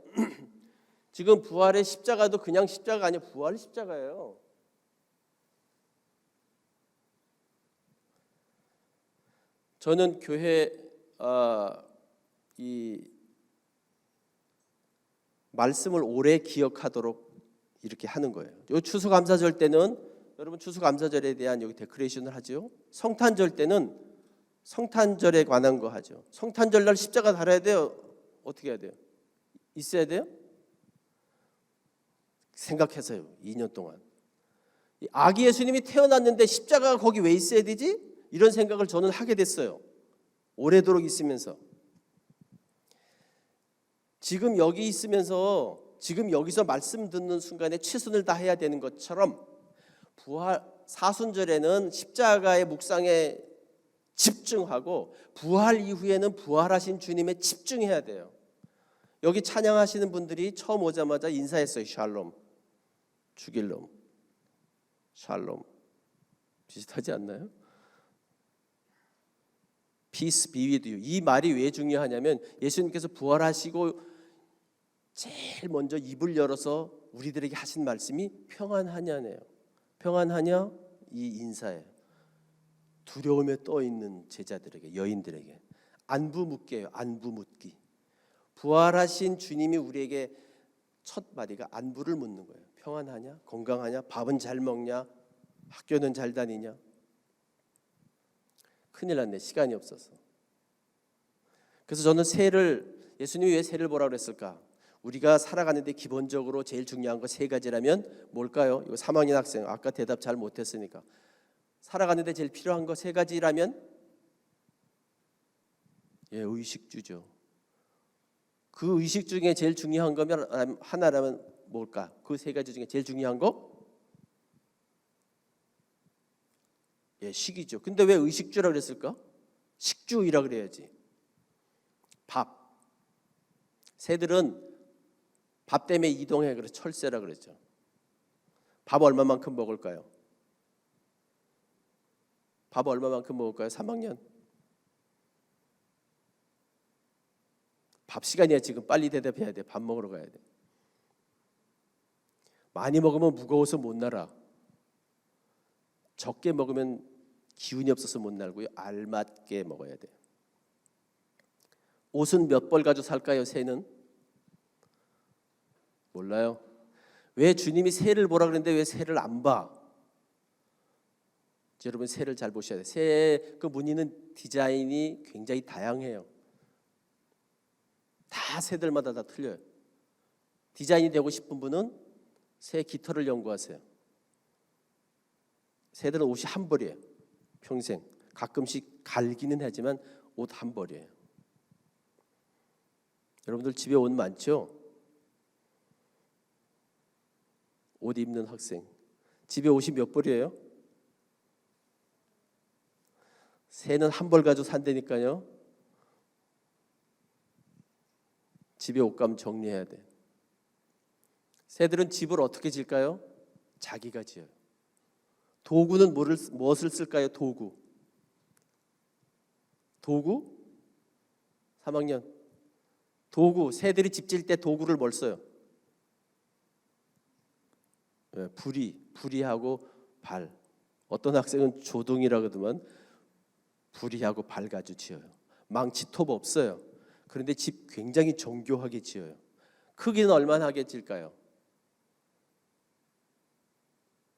지금 부활의 십자가도 그냥 십자가 아니에요. 부활의 십자가예요. 저는 교회 이 말씀을 오래 기억하도록 이렇게 하는 거예요. 요 추수감사절 때는 여러분 추수감사절에 대한 여기 데코레이션을 하죠. 성탄절 때는 성탄절에 관한 거 하죠. 성탄절 날 십자가 달아야 돼요. 어떻게 해야 돼요? 있어야 돼요? 생각해서요. 2년 동안 아기 예수님이 태어났는데 십자가가 거기 왜 있어야 되지? 이런 생각을 저는 하게 됐어요. 오래도록 있으면서 지금 여기 있으면서 지금 여기서 말씀 듣는 순간에 최선을 다해야 되는 것처럼 부활 사순절에는 십자가의 묵상에 집중하고 부활 이후에는 부활하신 주님에 집중해야 돼요. 여기 찬양하시는 분들이 처음 오자마자 인사했어요. 샬롬, 죽일 놈, 샬롬. 비슷하지 않나요? Peace be with you. 이 말이 왜 중요하냐면 예수님께서 부활하시고 제일 먼저 입을 열어서 우리들에게 하신 말씀이 평안하냐네요. 평안하냐? 이 인사예요. 두려움에 떠 있는 제자들에게, 여인들에게 안부 묻게요. 안부 묻기. 부활하신 주님이 우리에게 첫 마디가 안부를 묻는 거예요. 평안하냐? 건강하냐? 밥은 잘 먹냐? 학교는 잘 다니냐? 큰일 났네. 시간이 없어서. 그래서 저는 예수님이 왜 새를 보라고 그랬을까? 우리가 살아가는데 기본적으로 제일 중요한 거 세 가지라면 뭘까요? 이거 3학년 학생 아까 대답 잘 못했으니까 살아가는데 제일 필요한 거 세 가지라면 예, 의식주죠. 그 의식 중에 제일 중요한 거면 하나라면 뭘까? 그 세 가지 중에 제일 중요한 거? 예, 식이죠. 근데 왜 의식주라 그랬을까? 식주이라 그래야지. 밥. 새들은 밥 때문에 이동해. 그래서 철새라 그랬죠. 밥 얼마만큼 먹을까요? 밥 얼마만큼 먹을까요? 3학년. 밥 시간이야 지금. 빨리 대답해야 돼. 밥 먹으러 가야 돼. 많이 먹으면 무거워서 못 날아. 적게 먹으면 기운이 없어서 못 날고요. 알맞게 먹어야 돼. 옷은 몇 벌 가지고 살까요? 새는? 몰라요. 왜 주님이 새를 보라 그랬는데 왜 새를 안 봐? 여러분 새를 잘 보셔야 돼요. 새 그 무늬는 디자인이 굉장히 다양해요. 다 새들마다 다 틀려요. 디자인이 되고 싶은 분은 새 깃털을 연구하세요. 새들은 옷이 한 벌이에요. 평생. 가끔씩 갈기는 하지만 옷 한 벌이에요. 여러분들 집에 옷 많죠? 옷 입는 학생. 집에 옷이 몇 벌이에요? 새는 한 벌 가지고 산다니까요. 집에 옷감 정리해야 돼. 새들은 집을 어떻게 질까요? 자기가 지어요. 도구는 무엇을 쓸까요? 도구. 도구? 3학년. 도구. 새들이 집 질 때 도구를 뭘 써요? 부리하고 발. 어떤 학생은 조동이라 그러더만 부리하고 발 가지고 지어요. 망치 톱 없어요. 그런데 집 굉장히 정교하게 지어요. 크기는 얼마나 하게 질까요?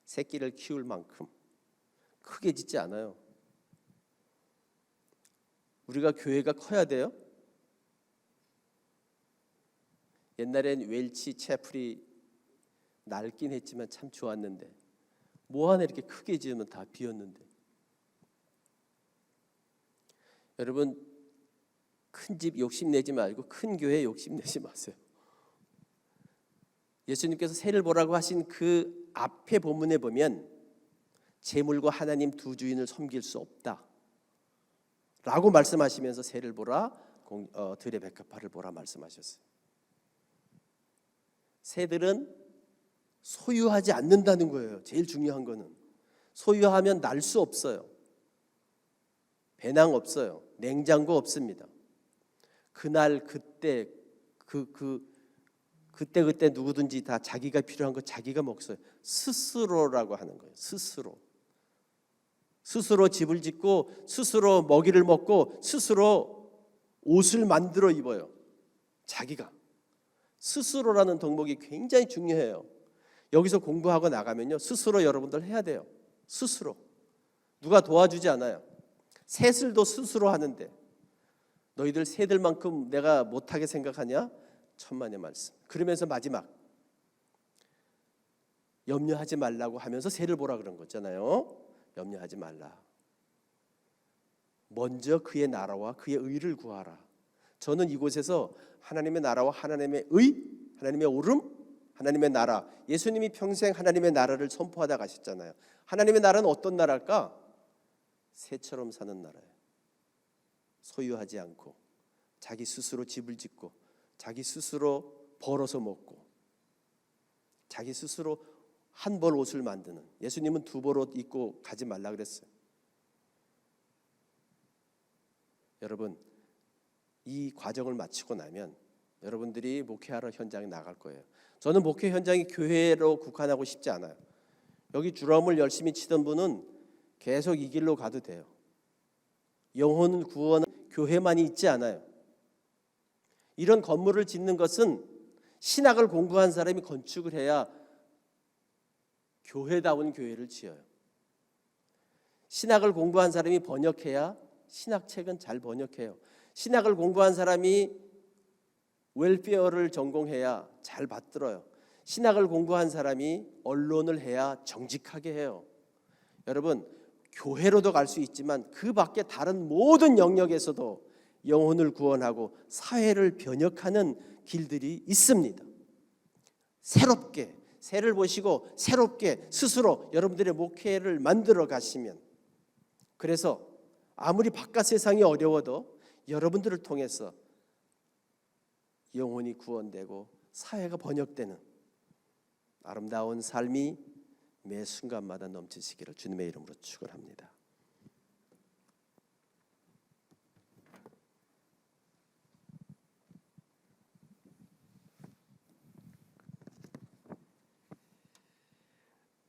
새끼를 키울 만큼 크게 짓지 않아요. 우리가 교회가 커야 돼요. 옛날엔 웰치 채플이 낡긴 했지만 참 좋았는데 뭐 하나 이렇게 크게 지으면 다 비었는데. 여러분 큰 집 욕심내지 말고 큰 교회 욕심내지 마세요. 예수님께서 새를 보라고 하신 그 앞에 본문에 보면 재물과 하나님 두 주인을 섬길 수 없다 라고 말씀하시면서 새를 보라, 들의 백합화를 보라 말씀하셨어요. 새들은 소유하지 않는다는 거예요. 제일 중요한 거는. 소유하면 날 수 없어요. 배낭 없어요. 냉장고 없습니다. 그날 그때 그때 누구든지 다 자기가 필요한 거 자기가 먹어요. 스스로라고 하는 거예요. 스스로 집을 짓고 스스로 먹이를 먹고 스스로 옷을 만들어 입어요. 자기가. 스스로라는 덕목이 굉장히 중요해요. 여기서 공부하고 나가면요. 스스로 여러분들 해야 돼요. 스스로. 누가 도와주지 않아요. 새들도 스스로 하는데 너희들 새들만큼 내가 못하게 생각하냐? 천만의 말씀. 그러면서 마지막 염려하지 말라고 하면서 새를 보라 그런 거잖아요. 염려하지 말라. 먼저 그의 나라와 그의 의를 구하라. 저는 이곳에서 하나님의 나라와 하나님의 의, 하나님의 옳음, 하나님의 나라. 예수님이 평생 하나님의 나라를 선포하다 가셨잖아요. 하나님의 나라는 어떤 나라일까? 새처럼 사는 나라예요. 소유하지 않고 자기 스스로 집을 짓고 자기 스스로 벌어서 먹고 자기 스스로 한 벌 옷을 만드는. 예수님은 두 벌 옷 입고 가지 말라 그랬어요. 여러분 이 과정을 마치고 나면 여러분들이 목회하러 현장에 나갈 거예요. 저는 목회 현장이 교회로 국한하고 싶지 않아요. 여기 드럼을 열심히 치던 분은 계속 이 길로 가도 돼요. 영혼 구원은 교회만이 있지 않아요. 이런 건물을 짓는 것은 신학을 공부한 사람이 건축을 해야 교회다운 교회를 지어요. 신학을 공부한 사람이 번역해야 신학책은 잘 번역해요. 신학을 공부한 사람이 웰페어를 전공해야 잘 받들어요. 신학을 공부한 사람이 언론을 해야 정직하게 해요. 여러분 교회로도 갈 수 있지만 그 밖에 다른 모든 영역에서도 영혼을 구원하고 사회를 변혁하는 길들이 있습니다. 새롭게 새를 보시고 새롭게 스스로 여러분들의 목회를 만들어 가시면, 그래서 아무리 바깥 세상이 어려워도 여러분들을 통해서 영혼이 구원되고 사회가 번역되는 아름다운 삶이 매 순간마다 넘치시기를 주님의 이름으로 축원합니다.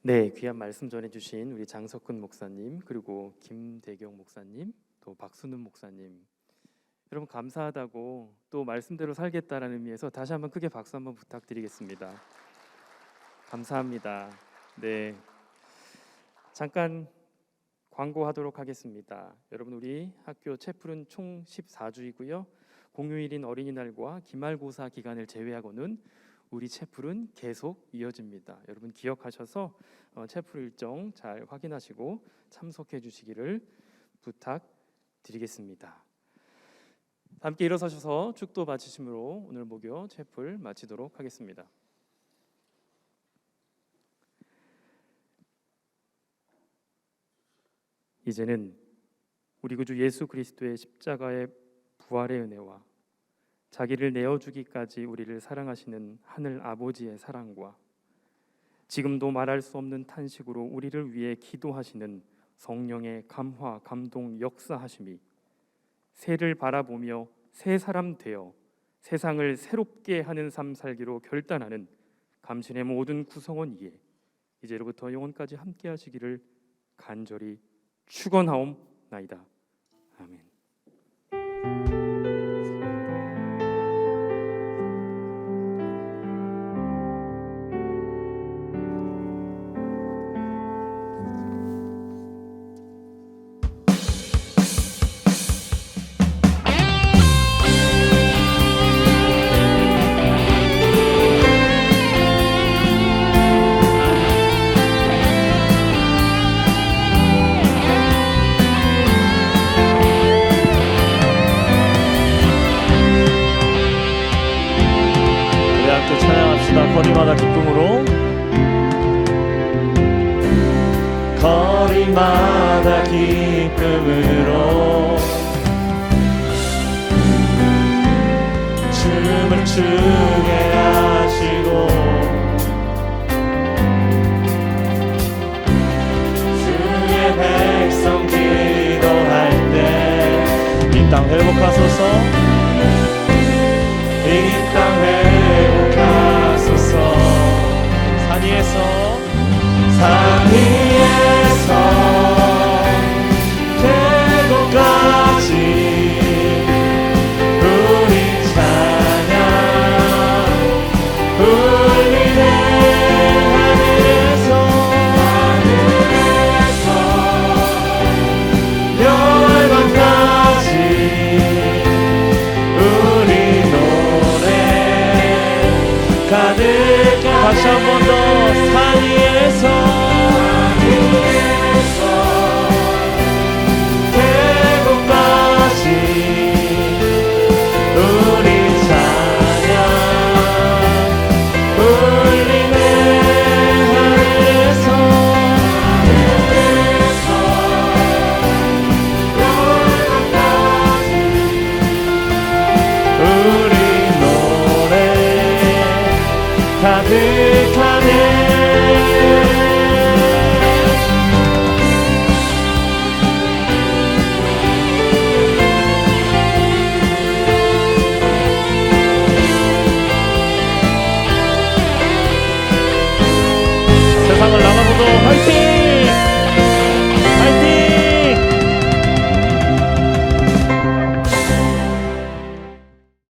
네, 귀한 말씀 전해주신 우리 장석근 목사님, 그리고 김대경 목사님, 또 박순훈 목사님, 여러분 감사하다고, 또 말씀대로 살겠다라는 의미에서 다시 한번 크게 박수 한번 부탁드리겠습니다. 감사합니다. 네, 잠깐 광고하도록 하겠습니다. 여러분, 우리 학교 채플은 총 14주이고요. 공휴일인 어린이날과 기말고사 기간을 제외하고는 우리 채플은 계속 이어집니다. 여러분 기억하셔서 채플 일정 잘 확인하시고 참석해 주시기를 부탁드리겠습니다. 함께 일어서셔서 축도 바치심으로 오늘 목요 채플 마치도록 하겠습니다. 이제는 우리 구주 예수 그리스도의 십자가의 부활의 은혜와 자기를 내어주기까지 우리를 사랑하시는 하늘 아버지의 사랑과 지금도 말할 수 없는 탄식으로 우리를 위해 기도하시는 성령의 감화, 감동, 역사하심이 새를 바라보며 새 사람 되어 세상을 새롭게 하는 삶 살기로 결단하는 감신의 모든 구성원 이에 이제로부터 영원까지 함께 하시기를 간절히 축원하옵나이다. 아멘. 거리마다 기쁨으로, 거리마다 기쁨으로 춤을 추게 하시고 주의 백성 기도할 때 이 땅 회복하소서, 이 땅 회복하소서. 산 위에서 계곡까지 우리 찬양 울리네. 하늘에서 열방까지 우리 노래 가득해. 다시 한 번 더. 산 위에서 계곡까지 우리 찬양 울리네. 하늘에서 우리 노래 가득